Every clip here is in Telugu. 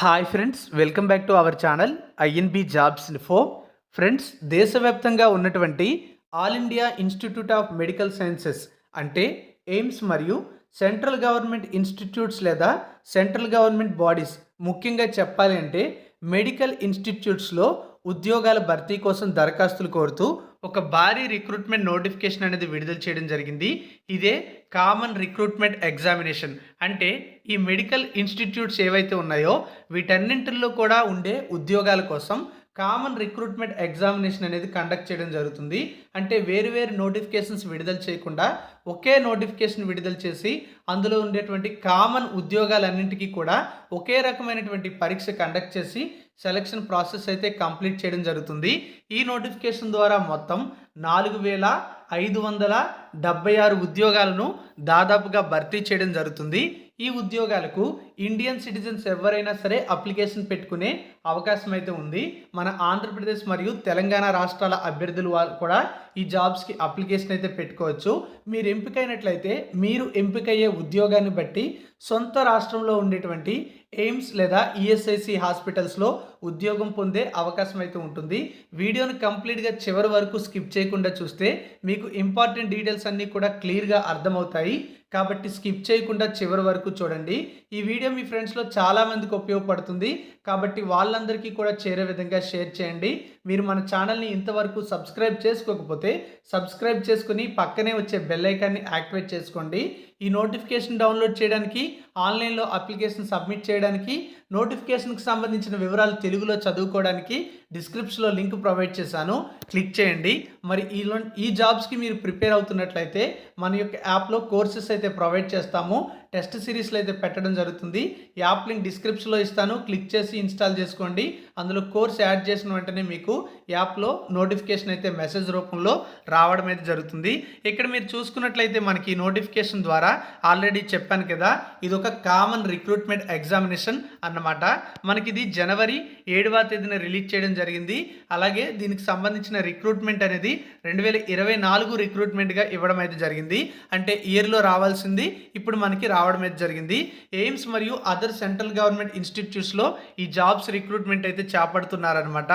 Hi friends, welcome back to our channel INB jobs info. Friends, దేశవ్యాప్తంగా ఉన్నటువంటి all India institute of medical sciences అంటే ఎయిమ్స్ మరియు సెంట్రల్ గవర్నమెంట్ ఇన్స్టిట్యూట్స్ లేదా సెంట్రల్ గవర్నమెంట్ బాడీస్, ముఖ్యంగా చెప్పాలి అంటే మెడికల్ ఇన్స్టిట్యూట్స్లో ఉద్యోగాల భర్తీ కోసం దరఖాస్తులు కోరుతూ ఒక భారీ రిక్రూట్మెంట్ నోటిఫికేషన్ అనేది విడుదల చేయడం జరిగింది. ఇదే కామన్ రిక్రూట్మెంట్ ఎగ్జామినేషన్. అంటే ఈ మెడికల్ ఇన్స్టిట్యూట్స్ ఏవైతే ఉన్నాయో వీటన్నింటిలో కూడా ఉండే ఉద్యోగాల కోసం కామన్ రిక్రూట్మెంట్ ఎగ్జామినేషన్ అనేది కండక్ట్ చేయడం జరుగుతుంది. అంటే వేరు నోటిఫికేషన్స్ విడుదల చేయకుండా ఒకే నోటిఫికేషన్ విడుదల చేసి అందులో ఉండేటువంటి కామన్ ఉద్యోగాలన్నింటికీ కూడా ఒకే రకమైనటువంటి పరీక్ష కండక్ట్ చేసి సెలక్షన్ ప్రాసెస్ అయితే కంప్లీట్ చేయడం జరుగుతుంది. ఈ నోటిఫికేషన్ ద్వారా మొత్తం 4576 ఉద్యోగాలను దాదాపుగా భర్తీ చేయడం జరుగుతుంది. ఈ ఉద్యోగాలకు ఇండియన్ సిటిజన్స్ ఎవరైనా సరే అప్లికేషన్ పెట్టుకునే అవకాశం అయితే ఉంది. మన ఆంధ్రప్రదేశ్ మరియు తెలంగాణ రాష్ట్రాల అభ్యర్థులు కూడా ఈ జాబ్స్కి అప్లికేషన్ అయితే పెట్టుకోవచ్చు. మీరు ఎంపికైనట్లయితే మీరు ఎంపికయ్యే ఉద్యోగాన్ని బట్టి సొంత రాష్ట్రంలో ఉండేటువంటి ఎయిమ్స్ లేదా ఈఎస్ఐసి హాస్పిటల్స్లో ఉద్యోగం పొందే అవకాశం అయితే ఉంటుంది. వీడియోను కంప్లీట్గా చివరి వరకు స్కిప్ చేయకుండా చూస్తే మీకు ఇంపార్టెంట్ డీటెయిల్స్ అన్నీ కూడా క్లియర్గా అర్థమవుతాయి. కాబట్టి స్కిప్ చేయకుండా చివరి వరకు చూడండి. ఈ వీడియో మీ ఫ్రెండ్స్లో చాలామందికి ఉపయోగపడుతుంది కాబట్టి వాళ్ళందరికీ కూడా చేరే విధంగా షేర్ చేయండి. మీరు మన ఛానల్ని ఇంతవరకు సబ్స్క్రైబ్ చేసుకోకపోతే సబ్స్క్రైబ్ చేసుకుని పక్కనే వచ్చే బెల్ ఐకాన్ని యాక్టివేట్ చేసుకోండి. ఈ నోటిఫికేషన్ డౌన్లోడ్ చేయడానికి, ఆన్లైన్లో అప్లికేషన్ సబ్మిట్ చేయడానికి, నోటిఫికేషన్కి సంబంధించిన వివరాలు తెలుగులో చదువుకోవడానికి డిస్క్రిప్షన్లో లింక్ ప్రొవైడ్ చేశాను, క్లిక్ చేయండి. మరి ఈ జాబ్స్కి మీరు ప్రిపేర్ అవుతున్నట్లయితే మన యొక్క యాప్లో కోర్సెస్ అయితే ప్రొవైడ్ చేస్తాము. టెస్ట్ సిరీస్లో అయితే పెట్టడం జరుగుతుంది. యాప్ లింక్ డిస్క్రిప్షన్లో ఇస్తాను, క్లిక్ చేసి ఇన్స్టాల్ చేసుకోండి. అందులో కోర్స్ యాడ్ చేసిన వెంటనే మీకు యాప్లో నోటిఫికేషన్ అయితే మెసేజ్ రూపంలో రావడం అయితే జరుగుతుంది. ఇక్కడ మీరు చూసుకున్నట్లయితే మనకి నోటిఫికేషన్ ద్వారా ఆల్రెడీ చెప్పాను కదా, ఇది ఒక కామన్ రిక్రూట్మెంట్ ఎగ్జామినేషన్ అన్నమాట. మనకి ఇది జనవరి 7వ తేదీన రిలీజ్ చేయడం జరిగింది. అలాగే దీనికి సంబంధించిన రిక్రూట్మెంట్ అనేది 2024 రిక్రూట్మెంట్గా ఇవ్వడం అయితే జరిగింది. అంటే ఇయర్లో రావాల్సింది ఇప్పుడు మనకి రావడం అయితే జరిగింది. ఎయిమ్స్ మరియు అదర్ సెంట్రల్ గవర్నమెంట్ ఇన్స్టిట్యూట్స్లో ఈ జాబ్స్ రిక్రూట్మెంట్ అయితే చేపడుతున్నారనమాట.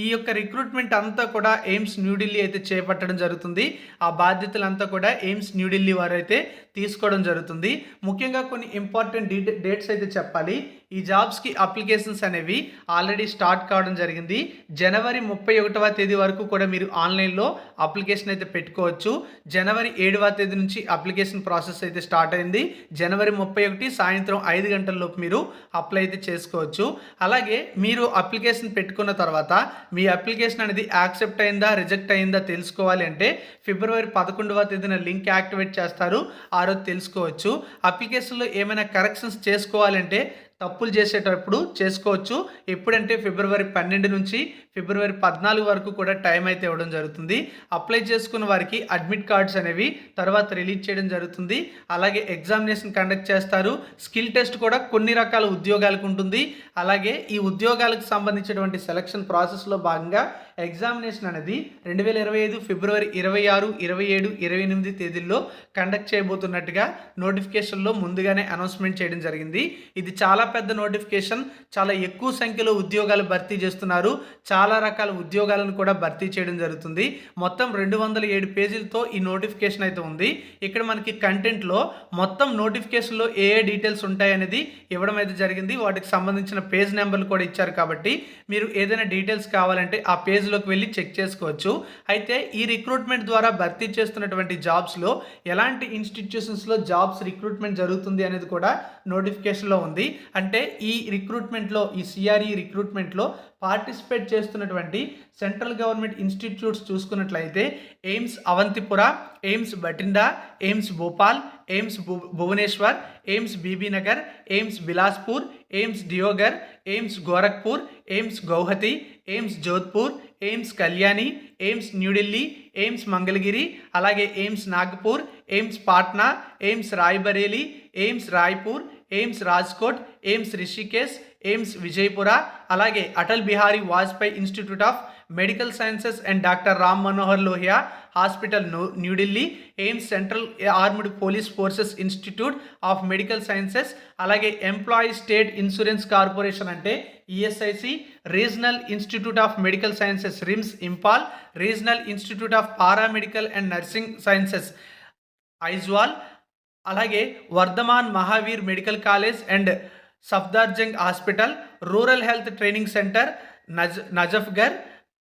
ఈ యొక్క రిక్రూట్మెంట్ అంతా కూడా ఎయిమ్స్ న్యూఢిల్లీ అయితే చేపట్టడం జరుగుతుంది. ఆ బాధ్యతలంతా కూడా ఎయిమ్స్ న్యూఢిల్లీ వారు అయితే తీసుకోవడం జరుగుతుంది. ముఖ్యంగా కొన్ని ఇంపార్టెంట్ డేట్స్ అయితే చెప్పాలి. ఈ జాబ్స్కి అప్లికేషన్స్ అనేవి ఆల్రెడీ స్టార్ట్ కావడం జరిగింది. జనవరి 31వ తేదీ వరకు కూడా మీరు ఆన్లైన్లో అప్లికేషన్ అయితే పెట్టుకోవచ్చు. జనవరి 7వ తేదీ నుంచి అప్లికేషన్ ప్రాసెస్ అయితే స్టార్ట్ అయింది. జనవరి 31 సాయంత్రం 5 గంటలలోపు మీరు అప్లై అయితే చేసుకోవచ్చు. అలాగే మీరు అప్లికేషన్ పెట్టుకున్న తర్వాత మీ అప్లికేషన్ అనేది యాక్సెప్ట్ అయిందా రిజెక్ట్ అయిందా తెలుసుకోవాలి అంటే ఫిబ్రవరి 11వ తేదీన లింక్ యాక్టివేట్ చేస్తారు. ఆ రోజు తెలుసుకోవచ్చు. అప్లికేషన్లో ఏమైనా కరెక్షన్స్ చేసుకోవాలంటే తప్పులు చేసేటప్పుడు చేసుకోవచ్చు. ఎప్పుడంటే ఫిబ్రవరి 12 నుంచి ఫిబ్రవరి 14 వరకు కూడా టైం అయితే ఇవ్వడం జరుగుతుంది. అప్లై చేసుకున్న వారికి అడ్మిట్ కార్డ్స్ అనేవి తర్వాత రిలీజ్ చేయడం జరుగుతుంది. అలాగే ఎగ్జామినేషన్ కండక్ట్ చేస్తారు. స్కిల్ టెస్ట్ కూడా కొన్ని రకాల ఉద్యోగాలకు ఉంటుంది. అలాగే ఈ ఉద్యోగాలకు సంబంధించినటువంటి సెలక్షన్ ప్రాసెస్లో భాగంగా ఎగ్జామినేషన్ అనేది 2025 ఫిబ్రవరి 26, 27, 28 తేదీల్లో కండక్ట్ చేయబోతున్నట్టుగా నోటిఫికేషన్లో ముందుగానే అనౌన్స్మెంట్ చేయడం జరిగింది. ఇది చాలా పెద్ద నోటిఫికేషన్. చాలా ఎక్కువ సంఖ్యలో ఉద్యోగాలు భర్తీ చేస్తున్నారు. చాలా రకాల ఉద్యోగాలను కూడా భర్తీ చేయడం జరుగుతుంది. మొత్తం 207 పేజీలతో ఈ నోటిఫికేషన్ అయితే ఉంది. ఇక్కడ మనకి కంటెంట్లో మొత్తం నోటిఫికేషన్లో ఏ డీటెయిల్స్ ఉంటాయనేది ఇవ్వడం అయితే జరిగింది. వాటికి సంబంధించిన పేజ్ నెంబర్లు కూడా ఇచ్చారు కాబట్టి మీరు ఏదైనా డీటెయిల్స్ కావాలంటే ఆ పేజ్లోకి వెళ్ళి చెక్ చేసుకోవచ్చు. అయితే ఈ రిక్రూట్మెంట్ ద్వారా భర్తీ చేస్తున్నటువంటి జాబ్స్లో ఎలాంటి ఇన్స్టిట్యూషన్స్లో జాబ్స్ రిక్రూట్మెంట్ జరుగుతుంది అనేది కూడా నోటిఫికేషన్లో ఉంది. అంటే ఈ రిక్రూట్మెంట్లో, ఈ సిఆర్ఈ రిక్రూట్మెంట్లో పార్టిసిపేట్ చేస్తున్నటువంటి సెంట్రల్ గవర్నమెంట్ ఇన్స్టిట్యూట్స్ చూసుకున్నట్లయితే AIIMS Avantipura, AIIMS Bathinda, AIIMS Bhopal, AIIMS Bhubaneswar, AIIMS Bibinagar, AIIMS Bilaspur, AIIMS Deoghar, AIIMS Gorakhpur, AIIMS Guwahati, AIIMS Jodhpur, AIIMS Kalyani, AIIMS New Delhi, AIIMS Mangalagiri, అలాగే AIIMS Nagpur, AIIMS Patna, AIIMS Raebareli, AIIMS Raipur, AIIMS Rajkot, AIIMS Rishikesh, AIIMS Vijayapura, అలాగే Atal Bihari Vajpayee institute of medical sciences and doctor Ram Manohar Lohia hospital New Delhi, AIIMS central armed police forces institute of medical sciences, అలాగే ఎంప్లాయీ స్టేట్ ఇన్సూరెన్స్ కార్పొరేషన్ అంటే ESIC, regional institute of medical sciences RIMS Imphal, regional institute of paramedical and nursing sciences Aizawl, అలాగే Vardhman Mahavir medical college and Safdarjung hospital, rural health training centre Najafgarh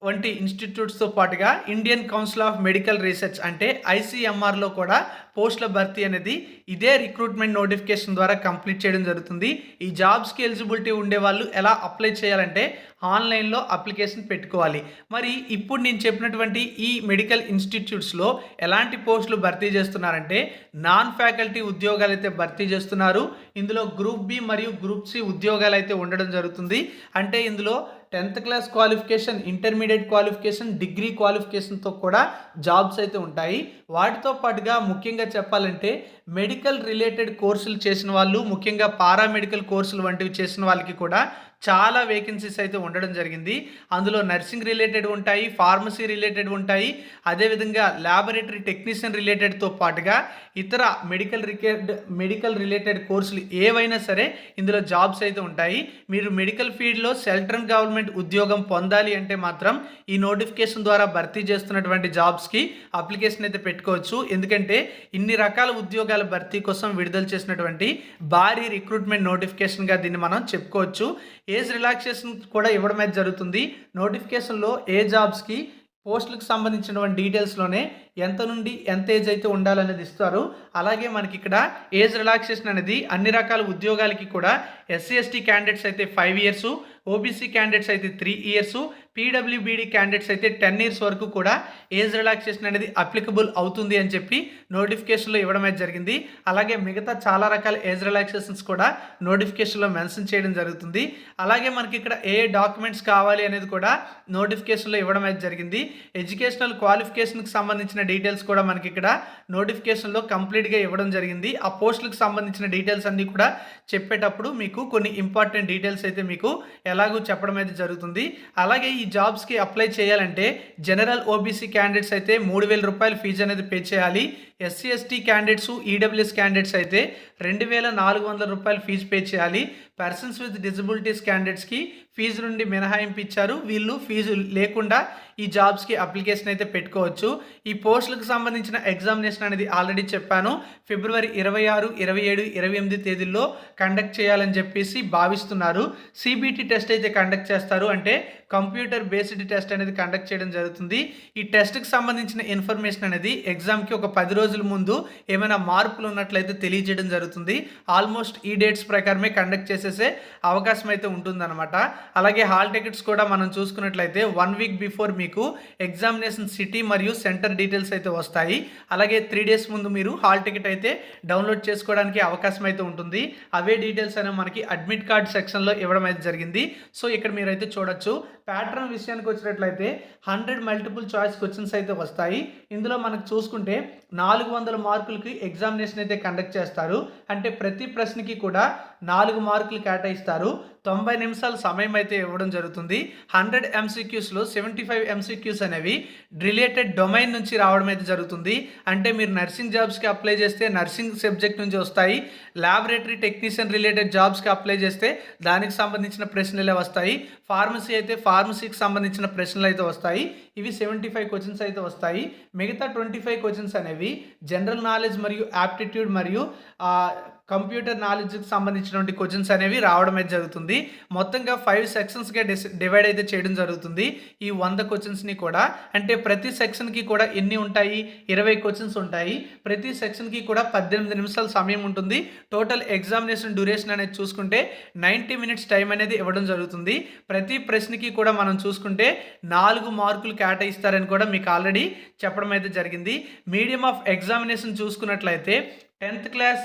వంటి ఇన్స్టిట్యూట్స్తో పాటుగా Indian council of medical research అంటే ఐసీఎంఆర్లో కూడా పోస్టుల భర్తీ అనేది ఇదే రిక్రూట్మెంట్ నోటిఫికేషన్ ద్వారా కంప్లీట్ చేయడం జరుగుతుంది. ఈ జాబ్స్కి ఎలిజిబిలిటీ ఉండే వాళ్ళు ఎలా అప్లై చేయాలంటే ఆన్లైన్లో అప్లికేషన్ పెట్టుకోవాలి. మరి ఇప్పుడు నేను చెప్పినటువంటి ఈ మెడికల్ ఇన్స్టిట్యూట్స్లో ఎలాంటి పోస్టులు భర్తీ చేస్తున్నారంటే నాన్ ఫ్యాకల్టీ ఉద్యోగాలు అయితే భర్తీ చేస్తున్నారు. ఇందులో గ్రూప్ బి మరియు గ్రూప్ సి ఉద్యోగాలు అయితే ఉండడం జరుగుతుంది. అంటే ఇందులో 10th class qualification, intermediate qualification, degree క్వాలిఫికేషన్తో కూడా జాబ్స్ అయితే ఉంటాయి. వాటితో పాటుగా ముఖ్యంగా చెప్పాలంటే మెడికల్ రిలేటెడ్ కోర్సులు చేసిన వాళ్ళు, ముఖ్యంగా పారామెడికల్ కోర్సులు వంటివి చేసిన వాళ్ళకి కూడా చాలా వేకెన్సీస్ అయితే ఉండడం జరిగింది. అందులో నర్సింగ్ రిలేటెడ్ ఉంటాయి, ఫార్మసీ రిలేటెడ్ ఉంటాయి, అదేవిధంగా ల్యాబొరేటరీ టెక్నీషియన్ రిలేటెడ్తో పాటుగా ఇతర మెడికల్ రిలేటెడ్ కోర్సులు ఏవైనా సరే ఇందులో జాబ్స్ అయితే ఉంటాయి. మీరు మెడికల్ ఫీల్డ్లో సెంట్రల్ గవర్నమెంట్ ఉద్యోగం పొందాలి అంటే మాత్రం ఈ నోటిఫికేషన్ ద్వారా భర్తీ చేస్తున్నటువంటి జాబ్స్కి అప్లికేషన్ అయితే పెట్టుకోవచ్చు. ఎందుకంటే ఇన్ని రకాల ఉద్యోగాల భర్తీ కోసం విడుదల చేసినటువంటి భారీ రిక్రూట్మెంట్ నోటిఫికేషన్గా దీన్ని మనం చెప్పుకోవచ్చు. ఏజ్ రిలాక్సేషన్ కూడా ఇవ్వడం అయితే జరుగుతుంది. నోటిఫికేషన్లో ఏ జాబ్స్కి పోస్టులకు సంబంధించినటువంటి డీటెయిల్స్లోనే ఎంత నుండి ఎంత ఏజ్ అయితే ఉండాలనేది ఇస్తారు. అలాగే మనకి ఇక్కడ ఏజ్ రిలాక్సేషన్ అనేది అన్ని రకాల ఉద్యోగాలకి కూడా ఎస్సీ ఎస్టీ క్యాండిడేట్స్ అయితే 5 years, ఓబీసీ క్యాండిడేట్స్ అయితే 3 years, పీడబ్ల్యూబీడీ క్యాండిడేట్స్ అయితే 10 years వరకు కూడా ఏజ్ రిలాక్సేషన్ అనేది అప్లికబుల్ అవుతుంది అని చెప్పి నోటిఫికేషన్లో ఇవ్వడం అయితే జరిగింది. అలాగే మిగతా చాలా రకాల ఏజ్ రిలాక్సేషన్స్ కూడా నోటిఫికేషన్లో మెన్షన్ చేయడం జరుగుతుంది. అలాగే మనకి ఇక్కడ ఏ డాక్యుమెంట్స్ కావాలి అనేది కూడా నోటిఫికేషన్లో ఇవ్వడం అయితే జరిగింది. ఎడ్యుకేషనల్ క్వాలిఫికేషన్కి సంబంధించిన డీటెయిల్స్ కూడా మనకి ఇక్కడ నోటిఫికేషన్లో కంప్లీట్గా ఇవ్వడం జరిగింది. ఆ పోస్టులకు సంబంధించిన డీటెయిల్స్ అన్నీ కూడా చెప్పేటప్పుడు మీకు కొన్ని ఇంపార్టెంట్ డీటెయిల్స్ అయితే మీకు ఎలాగూ చెప్పడం అయితే జరుగుతుంది. అలాగే ఈ జాబ్స్కి అప్లై చేయాలంటే జనరల్ ఓబీసీ క్యాండిడేట్స్ అయితే 3,000 రూపాయలు ఫీజు అనేది పే చేయాలి. SC ST candidates, EWS candidates అయితే 2,400 రూపాయలు ఫీజు పే చేయాలి. పర్సన్స్ విత్ డిజబిలిటీస్ క్యాండిడేట్స్కి ఫీజు నుండి మినహాయింపు ఇచ్చారు. వీళ్ళు ఫీజు లేకుండా ఈ జాబ్స్కి అప్లికేషన్ అయితే పెట్టుకోవచ్చు. ఈ పోస్టులకు సంబంధించిన ఎగ్జామినేషన్ అనేది ఆల్రెడీ చెప్పాను, ఫిబ్రవరి 26, 27, 28 తేదీల్లో కండక్ట్ చేయాలని చెప్పేసి భావిస్తున్నారు. సిబిటి టెస్ట్ అయితే కండక్ట్ చేస్తారు, అంటే కంప్యూటర్ బేస్డ్ టెస్ట్ అనేది కండక్ట్ చేయడం జరుగుతుంది. ఈ టెస్ట్కి సంబంధించిన ఇన్ఫర్మేషన్ అనేది ఎగ్జామ్కి ఒక 10 రోజుల ముందు ఏమైనా మార్పులు ఉన్నట్లయితే తెలియజేయడం జరుగుతుంది. ఆల్మోస్ట్ ఈ డేట్స్ ప్రకారమే కండక్ట్ చేసేసే అవకాశం అయితే ఉంటుందన్నమాట. అలాగే హాల్ టికెట్స్ కూడా మనం చూసుకున్నట్లయితే 1 week బిఫోర్ మీకు ఎగ్జామినేషన్ సిటీ మరియు సెంటర్ డీటెయిల్స్ అయితే వస్తాయి. అలాగే 3 days ముందు మీరు హాల్ టికెట్ అయితే డౌన్లోడ్ చేసుకోవడానికి అవకాశం అయితే ఉంటుంది. అవే డీటెయిల్స్ అనేవి మనకి అడ్మిట్ కార్డ్ సెక్షన్లో ఇవ్వడం అయితే జరిగింది. సో ఇక్కడ మీరైతే చూడొచ్చు. ప్యాటర్న్ విషయానికి వచ్చినట్లయితే 100 మల్టిపుల్ చాయిస్ క్వశ్చన్స్ అయితే వస్తాయి. ఇందులో మనకు చూసుకుంటే 400 మార్కులకి ఎగ్జామినేషన్ అయితే కండక్ట్ చేస్తారు. అంటే ప్రతి ప్రశ్నకి కూడా 4 మార్కులు కేటాయిస్తారు. 90 నిమిషాల సమయం అయితే ఇవ్వడం జరుగుతుంది. 100 MCQsలో 75 MCQs అనేవి రిలేటెడ్ డొమైన్ నుంచి రావడం అయితే జరుగుతుంది. అంటే మీరు నర్సింగ్ జాబ్స్కి అప్లై చేస్తే నర్సింగ్ సబ్జెక్ట్ నుంచి వస్తాయి. ల్యాబొరేటరీ టెక్నీషియన్ రిలేటెడ్ జాబ్స్కి అప్లై చేస్తే దానికి సంబంధించిన ప్రశ్నలే వస్తాయి. ఫార్మసీ అయితే ఫార్మసీకి సంబంధించిన ప్రశ్నలు అయితే వస్తాయి. ఇవి 75 క్వశ్చన్స్ అయితే వస్తాయి. మిగతా 25 క్వశ్చన్స్ అనేవి జనరల్ నాలెడ్జ్ మరియు యాప్టిట్యూడ్ మరియు కంప్యూటర్ నాలెడ్జ్కి సంబంధించినటువంటి క్వశ్చన్స్ అనేవి రావడం అయితే జరుగుతుంది. మొత్తంగా 5 సెక్షన్స్గా డివైడ్ అయితే చేయడం జరుగుతుంది ఈ 100 క్వశ్చన్స్ని కూడా. అంటే ప్రతి సెక్షన్కి కూడా ఎన్ని ఉంటాయి, 20 క్వశ్చన్స్ ఉంటాయి. ప్రతి సెక్షన్కి కూడా 18 నిమిషాల సమయం ఉంటుంది. టోటల్ ఎగ్జామినేషన్ డ్యూరేషన్ అనేది చూసుకుంటే 90 minutes టైం అనేది ఇవ్వడం జరుగుతుంది. ప్రతి ప్రశ్నకి కూడా మనం చూసుకుంటే 4 మార్కులు కేటాయిస్తారని కూడా మీకు ఆల్రెడీ చెప్పడం అయితే జరిగింది. మీడియం ఆఫ్ ఎగ్జామినేషన్ చూసుకున్నట్లయితే 10th క్లాస్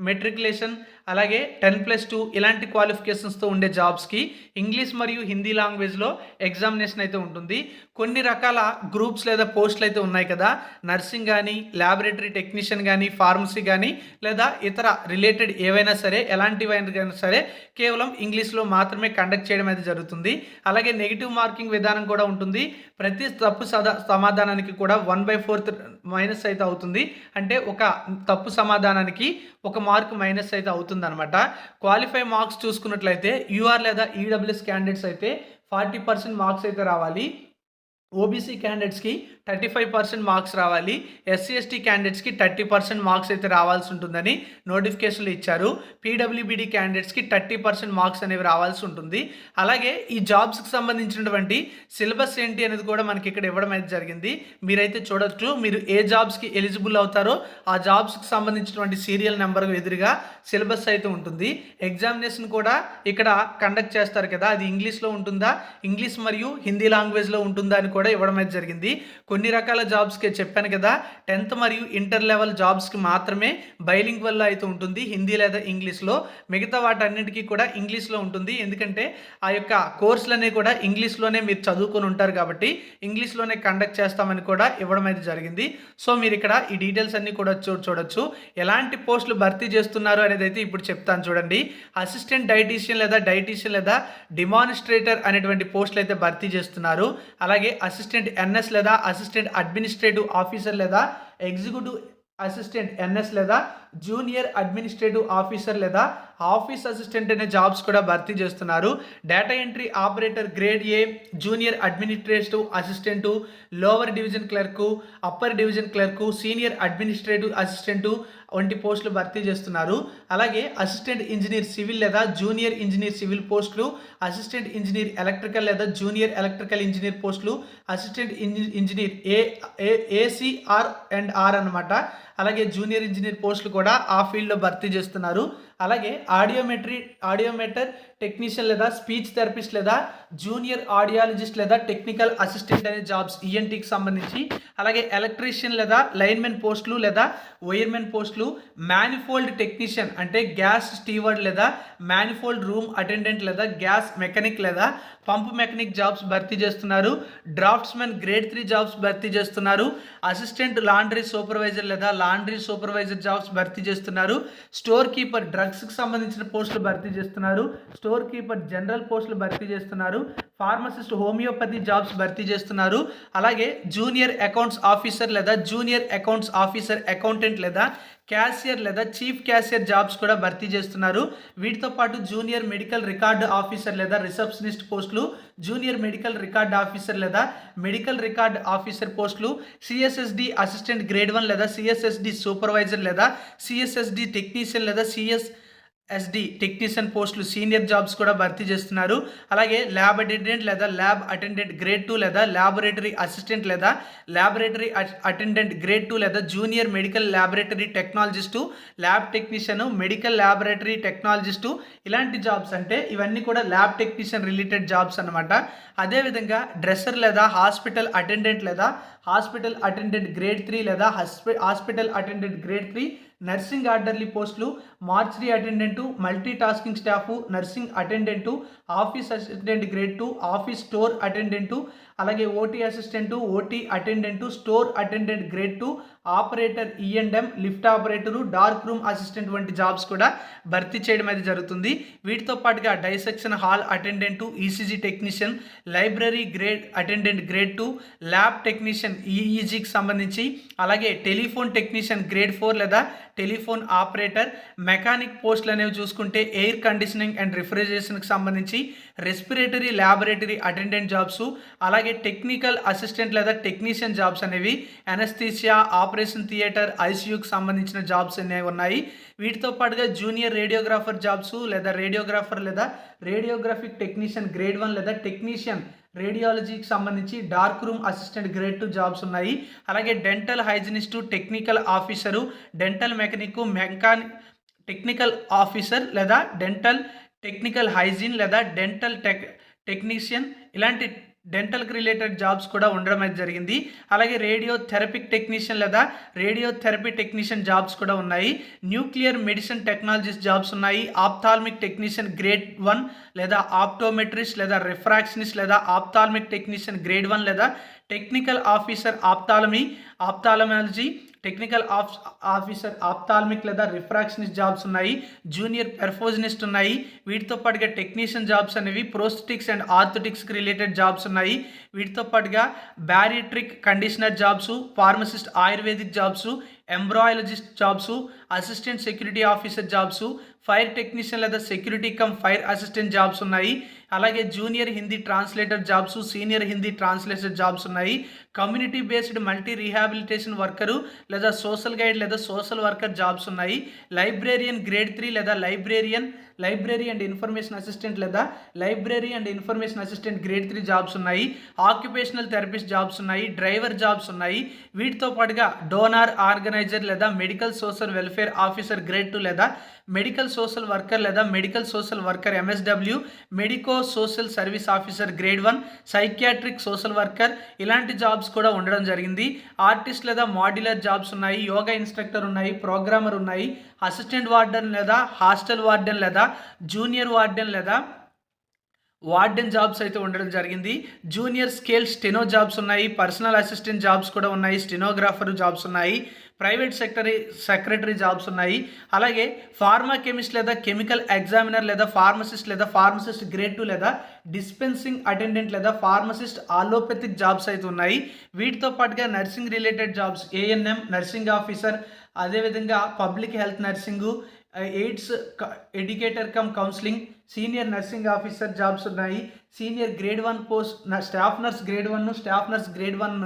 మెట్రికులేషన్ అలాగే 10+2 ఇలాంటి క్వాలిఫికేషన్స్తో ఉండే జాబ్స్కి ఇంగ్లీష్ మరియు హిందీ లాంగ్వేజ్లో ఎగ్జామినేషన్ అయితే ఉంటుంది. కొన్ని రకాల గ్రూప్స్ లేదా పోస్టులు అయితే ఉన్నాయి కదా, నర్సింగ్ కానీ, ల్యాబొరేటరీ టెక్నీషియన్ కానీ, ఫార్మసీ కానీ, లేదా ఇతర రిలేటెడ్ ఏవైనా సరే, ఎలాంటివైనా సరే కేవలం ఇంగ్లీష్లో మాత్రమే కండక్ట్ చేయడం అయితే జరుగుతుంది. అలాగే నెగిటివ్ మార్కింగ్ విధానం కూడా ఉంటుంది. ప్రతి తప్పు సమాధానానికి కూడా 1/4 మైనస్ అయితే అవుతుంది. అంటే ఒక తప్పు సమాధానానికి 1 మార్క్ మైనస్ అయితే అవుతుంది అనమాట. క్వాలిఫై మార్క్స్ చూసుకున్నట్లయితే యూఆర్ లేదా ఈడబ్ల్యూఎస్ క్యాండిడేట్స్ అయితే 40% మార్క్స్ అయితే రావాలి. ఓబీసీ క్యాండిడేట్స్కి 35% మార్క్స్ రావాలి. ఎస్సీ ఎస్టీ క్యాండిడేట్స్కి 30% మార్క్స్ అయితే రావాల్సి ఉంటుందని నోటిఫికేషన్లు ఇచ్చారు. పీడబ్ల్యూబీడీ క్యాండిడేట్స్కి 30% మార్క్స్ అనేవి రావాల్సి ఉంటుంది. అలాగే ఈ జాబ్స్కి సంబంధించినటువంటి సిలబస్ ఏంటి అనేది కూడా మనకి ఇక్కడ ఇవ్వడం అయితే జరిగింది. మీరైతే చూడొచ్చు. మీరు ఏ జాబ్స్కి ఎలిజిబుల్ అవుతారో ఆ జాబ్స్కి సంబంధించినటువంటి సీరియల్ నెంబర్ ఎదురుగా సిలబస్ అయితే ఉంటుంది. ఎగ్జామినేషన్ కూడా ఇక్కడ కండక్ట్ చేస్తారు కదా, అది ఇంగ్లీష్లో ఉంటుందా, ఇంగ్లీష్ మరియు హిందీ లాంగ్వేజ్లో ఉంటుందా అని కూడా ఇవ్వడం అయితే జరిగింది. కొన్ని రకాల జాబ్స్కి చెప్పాను కదా, 10th మరియు ఇంటర్ లెవెల్ జాబ్స్కి మాత్రమే బైలింగ్వల్ అయితే ఉంటుంది, హిందీ లేదా ఇంగ్లీష్లో. మిగతా వాటన్నిటికీ కూడా ఇంగ్లీష్లో ఉంటుంది. ఎందుకంటే ఆ యొక్క కోర్సులన్నీ కూడా ఇంగ్లీష్లోనే మీరు చదువుకొని ఉంటారు కాబట్టి ఇంగ్లీష్లోనే కండక్ట్ చేస్తామని కూడా ఇవ్వడం అయితే జరిగింది. సో మీరు ఇక్కడ ఈ డీటెయిల్స్ అన్నీ కూడా చూడొచ్చు. ఎలాంటి పోస్టులు భర్తీ చేస్తున్నారు అనేది అయితే ఇప్పుడు చెప్తాను చూడండి. అసిస్టెంట్ డైటీషియన్ లేదా డైటీషియన్ లేదా డిమాన్స్ట్రేటర్ అనేటువంటి పోస్టులు అయితే భర్తీ చేస్తున్నారు. అలాగే అసిస్టెంట్ ఎన్ఎస్ లేదా అసిస్టెంట్ అడ్మినిస్ట్రేటివ్ ఆఫీసర్ లేదా ఎగ్జిక్యూటివ్ అసిస్టెంట్ ఎన్ఎస్ లేదా జూనియర్ అడ్మినిస్ట్రేటివ్ ఆఫీసర్ లేదా ఆఫీస్ అసిస్టెంట్ అనే జాబ్స్ కూడా భర్తీ చేస్తున్నారు. Data entry operator grade A, junior administrative assistant, lower division clerk, upper division clerk, senior administrative assistant వంటి పోస్టులు భర్తీ చేస్తున్నారు. అలాగే అసిస్టెంట్ ఇంజనీర్ సివిల్ లేదా జూనియర్ ఇంజనీర్ సివిల్ పోస్టులు, అసిస్టెంట్ ఇంజనీర్ ఎలక్ట్రికల్ లేదా జూనియర్ ఎలక్ట్రికల్ ఇంజనీర్ పోస్టులు, assistant engineer ACR and R అనమాట. అలాగే జూనియర్ ఇంజనీర్ పోస్టులు కూడా ఆ ఫీల్డ్లో భర్తీ చేస్తున్నారు. అలాగే ఆడియోమీటర్ టెక్నీషియన్ లేదా స్పీచ్ థెరపిస్ట్ లేదా జూనియర్ ఆడియాలజిస్ట్ లేదా టెక్నికల్ అసిస్టెంట్ అనే జాబ్స్ ఈఎన్టీకి సంబంధించి. అలాగే ఎలక్ట్రీషియన్ లేదా లైన్మెన్ పోస్టులు లేదా వైర్మెన్ పోస్టులు, మ్యానిఫోల్డ్ టెక్నీషియన్ అంటే గ్యాస్ స్టీవర్డ్ లేదా మ్యానిఫోల్డ్ రూమ్ అటెండెంట్ లేదా గ్యాస్ మెకానిక్ లేదా పంప్ మెకానిక్ జాబ్స్ భర్తీ చేస్తున్నారు. డ్రాఫ్ట్స్మెన్ గ్రేడ్ 3 జాబ్స్ భర్తీ చేస్తున్నారు. అసిస్టెంట్ లాండ్రీ సూపర్వైజర్ లేదా లాండ్రీ సూపర్వైజర్ జాబ్స్ భర్తీ చేస్తున్నారు. స్టోర్ కీపర్ డ్రగ్స్కి సంబంధించిన పోస్టులు భర్తీ చేస్తున్నారు. స్టోర్ కీపర్ జనరల్ పోస్టులు భర్తీ చేస్తున్నారు. ఫార్మసిస్ట్ హోమియోపతి జాబ్స్ భర్తీ చేస్తున్నారు. అలాగే జూనియర్ అకౌంట్స్ ఆఫీసర్ లేదా జూనియర్ అకౌంట్స్ ఆఫీసర్ అకౌంటెంట్ లేదా క్యాషియర్ లేదా చీఫ్ క్యాషియర్ జాబ్స్ కూడా భర్తీ చేస్తున్నారు. వీటితో పాటు జూనియర్ మెడికల్ రికార్డ్ ఆఫీసర్ లేదా రిసెప్షనిస్ట్ పోస్టులు, జూనియర్ మెడికల్ రికార్డ్ ఆఫీసర్ లేదా మెడికల్ రికార్డ్ ఆఫీసర్ పోస్టులు, సిఎస్ఎస్డి అసిస్టెంట్ గ్రేడ్ 1 లేదా సిఎస్ఎస్డి సూపర్వైజర్ లేదా సిఎస్ఎస్డి టెక్నీషియన్ లేదా సిఎస్ఎస్డి టెక్నీషియన్ పోస్టులు సీనియర్ జాబ్స్ కూడా భర్తీ చేస్తున్నారు. అలాగే ల్యాబ్ అటెండెంట్ లేదా ల్యాబ్ అటెండెంట్ గ్రేడ్ 2 లేదా ల్యాబొరేటరీ అసిస్టెంట్ లేదా ల్యాబొరేటరీ అటెండెంట్ గ్రేడ్ 2 లేదా junior medical laboratory టెక్నాలజిస్టు, lab technician, medical laboratory టెక్నాలజిస్టు ఇలాంటి జాబ్స్. అంటే ఇవన్నీ కూడా ల్యాబ్ టెక్నీషియన్ రిలేటెడ్ జాబ్స్ అనమాట. అదేవిధంగా డ్రెస్సర్ లేదా హాస్పిటల్ అటెండెంట్ లేదా హాస్పిటల్ అటెండెంట్ గ్రేడ్ 3 లేదా hospital attendant grade 3, nursing orderly పోస్టులు, mortuary attendant, multi tasking staff, nursing attendant, office assistant grade 2, office store attendant, అలాగే OT assistant, OT attendant, store attendant grade 2, operator E and M, lift operator, dark room assistant వంటి జాబ్స్ కూడా భర్తీ చేయడం అయితే జరుగుతుంది. వీటితో పాటుగా dissection hall attendant, ECG technician, library grade attendant grade 2, lab technician ఈఈజీకి సంబంధించి, అలాగే టెలిఫోన్ టెక్నీషియన్ గ్రేడ్ 4 లేదా టెలిఫోన్ ఆపరేటర్, మెకానిక్ పోస్టులు అనేవి చూసుకుంటే ఎయిర్ కండిషనింగ్ అండ్ రిఫ్రిజరేషన్కి సంబంధించి, రెస్పిరేటరీ ల్యాబొరేటరీ అటెండెంట్ జాబ్స్, అలాగే టెక్నికల్ అసిస్టెంట్ లేదా టెక్నీషియన్ జాబ్స్ అనేవి, అనస్థీసియా, ఆపరేషన్ థియేటర్, ఐసీయూకి సంబంధించిన జాబ్స్ అనేవి ఉన్నాయి. వీటితో పాటుగా జూనియర్ రేడియోగ్రాఫర్ జాబ్స్ లేదా రేడియోగ్రాఫర్ లేదా రేడియోగ్రాఫిక్ టెక్నీషియన్ గ్రేడ్ 1 లేదా టెక్నీషియన్ రేడియాలజీకి సంబంధించి dark room assistant grade 2 jobs ఉన్నాయి. అలాగే dental hygienist, technical officer, dental mechanic, technical officer లేదా డెంటల్ టెక్నికల్ హైజీన్ లేదా డెంటల్ టెక్నీషియన్ ఇలాంటి డెంటల్కి రిలేటెడ్ జాబ్స్ కూడా ఉండడం అయితే జరిగింది. అలాగే రేడియోథెరపిక్ టెక్నీషియన్ లేదా రేడియోథెరపీ టెక్నీషియన్ జాబ్స్ కూడా ఉన్నాయి. న్యూక్లియర్ మెడిసిన్ టెక్నాలజీస్ జాబ్స్ ఉన్నాయి. ఆప్థాల్మిక్ టెక్నీషియన్ గ్రేడ్ 1 లేదా ఆప్టోమెట్రిస్ట్ లేదా రిఫ్రాక్షనిస్ట్ లేదా ఆప్థాల్మిక్ టెక్నీషియన్ గ్రేడ్ 1 లేదా technical officer ophthalmology technical officer ophthalmic లేదా రిఫ్రాక్షనిస్ట్ జాబ్స్ ఉన్నాయి. జూనియర్ పెర్ఫోజనిస్ట్ ఉన్నాయి. వీటితో పాటుగా టెక్నీషియన్ జాబ్స్ అనేవి ప్రోస్థెటిక్స్ అండ్ ఆర్థోటిక్స్కి రిలేటెడ్ జాబ్స్ ఉన్నాయి. వీటితో పాటుగా bariatric conditioner jobs, pharmacist Ayurvedic jobs, embryologist jobs, assistant security officer jobs, fire technician లేదా security cum fire assistant jobs ఉన్నాయి. అలాగే junior Hindi translator jobs, senior Hindi translator jobs ఉన్నాయి. Community based multi rehabilitation worker లేదా సోషల్ గైడ్ లేదా సోషల్ వర్కర్ జాబ్స్ ఉన్నాయి. లైబ్రేరియన్ గ్రేడ్ 3 లేదా లైబ్రరీ అండ్ ఇన్ఫర్మేషన్ అసిస్టెంట్ లేదా library and information assistant grade 3 jobs ఉన్నాయి. ఆక్యుపేషనల్ థెరపిస్ట్ జాబ్స్ ఉన్నాయి. డ్రైవర్ జాబ్స్ ఉన్నాయి. వీటితో పాటుగా డోనార్ ఆర్గనైజర్ లేదా medical social welfare officer grade 2 లేదా మెడికల్ సోషల్ వర్కర్ లేదా medical social worker MSW, medico social service officer grade 1, psychiatric social worker ఇలాంటి జాబ్స్ కూడా ఉండడం జరిగింది. ఆర్టిస్ట్ లేదా మాడ్యులర్ జాబ్స్ ఉన్నాయి. యోగా ఇన్స్ట్రక్టర్ ఉన్నాయి. ప్రోగ్రామర్ ఉన్నాయి. అసిస్టెంట్ వార్డెన్ లేదా హాస్టల్ వార్డెన్ లేదా జూనియర్ వార్డెన్ లేదా వార్డెన్ జాబ్స్ అయితే ఉండడం జరిగింది. జూనియర్ స్కేల్ స్టెనో జాబ్స్ ఉన్నాయి. పర్సనల్ అసిస్టెంట్ జాబ్స్ కూడా ఉన్నాయి. స్టెనోగ్రాఫర్ జాబ్స్ ఉన్నాయి. ప్రైవేట్ సెక్రటరీ జాబ్స్ ఉన్నాయి. అలాగే ఫార్మా కెమిస్ట్ లేదా కెమికల్ ఎగ్జామినర్ లేదా ఫార్మసిస్ట్ గ్రేడ్ 2 లేదా డిస్పెన్సింగ్ అటెండెంట్ లేదా ఫార్మసిస్ట్ ఆలోపతిక్ జాబ్స్ అయితే ఉన్నాయి. వీటితో పాటుగా nursing related jobs ANM nursing officer, అదేవిధంగా public health nursing, AIDS educator cum counselling, senior nursing officer jobs ఉన్నాయి. Senior grade 1 post staff nurse grade 1, staff nurse grade 1